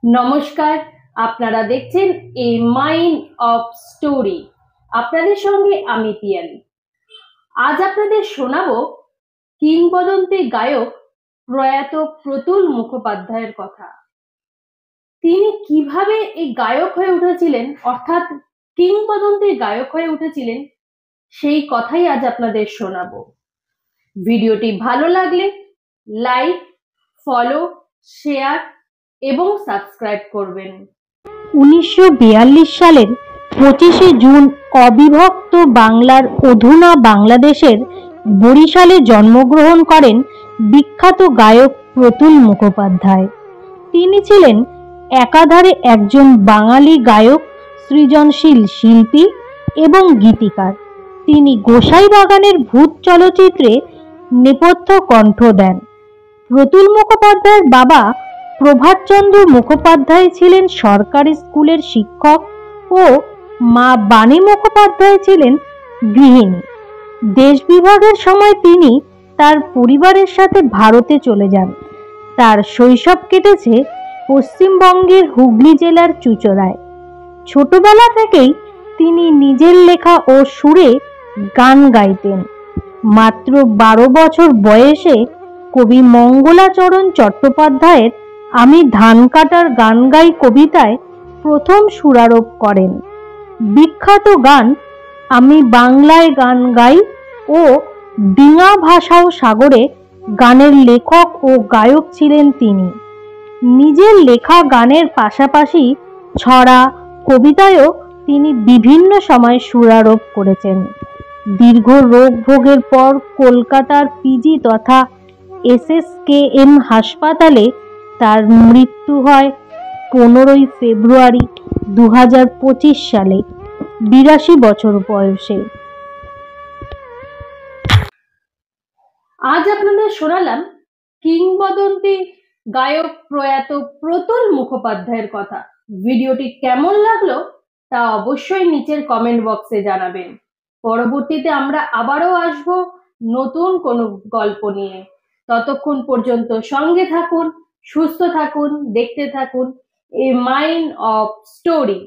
নমস্কার, আপনারা দেখছেন এ মাইন্ড অফ স্টোরি। আপনাদের সঙ্গে আমি পিয়ালি। আজ আপনাদের শোনাবো কিংবদন্তি গায়ক প্রয়াত প্রতুল মুখোপাধ্যায়ের কথা। তিনি কিভাবে এই গায়ক হয়ে উঠেছিলেন, অর্থাৎ কিংবদন্তি গায়ক হয়ে উঠেছিলেন, সেই কথাই আজ আপনাদের শোনাবো। ভিডিওটি ভালো লাগলে লাইক, ফলো, শেয়ার এবং সাবস্ক্রাইব করবেন। 1942 সালের 25শে জুন অবিভক্ত বাংলার অধুনা বাংলাদেশের বরিশালে জন্মগ্রহণ করেন বিখ্যাত গায়ক প্রতুল মুখোপাধ্যায়। তিনি ছিলেন একাধারে একজন বাঙালি গায়ক, সৃজনশীল শিল্পী এবং গীতিকার। তিনি গোসাইবাগানের ভূত চলচ্চিত্রে নেপথ্য কণ্ঠ দেন। প্রতুল মুখোপাধ্যায়ের বাবা প্রভাতচন্দ্র মুখোপাধ্যায় ছিলেন সরকারি স্কুলের শিক্ষক ও মা বাণী মুখোপাধ্যায় ছিলেন গৃহিণী। দেশ বিভাগের সময় তিনি তার পরিবারের সাথে ভারতে চলে যান। তার শৈশব কেটেছে পশ্চিমবঙ্গের হুগলি জেলার চুঁচুড়ায়। ছোটবেলা থেকেই তিনি নিজের লেখা ও সুরে গান গাইতেন। মাত্র 12 বছর বয়সে কবি মঙ্গলাচরণ চট্টোপাধ্যায়ের আমি ধান কাটার গান গাই কবিতায় প্রথম সুরারোপ করেন। বিখ্যাত গান আমি বাংলায় গান গাই ও ডিঙা ভাষাও সাগরে গানের লেখক ও গায়ক ছিলেন তিনি। নিজের লেখা গানের পাশাপাশি ছড়া, কবিতায়ও তিনি বিভিন্ন সময় সুরারোপ করেছেন। দীর্ঘ রোগ ভোগের পর কলকাতার পিজি তথা SSKM হাসপাতালে তার মৃত্যু হয় 15ই ফেব্রুয়ারি 2025 সালে 82 বছর বয়সে। আজ আপনাদের শোনালাম কিংবদন্তি গায়ক প্রয়াত প্রতুল মুখোপাধ্যায়ের কথা। ভিডিওটি কেমন লাগলো তা অবশ্যই নিচের কমেন্ট বক্সে জানাবেন। পরবর্তীতে আমরা আবারও আসবো নতুন কোনো গল্প নিয়ে। ততক্ষণ পর্যন্ত সঙ্গে থাকুন, সুস্থ থাকুন, দেখতে থাকুন এ মাইন্ড অফ স্টোরি।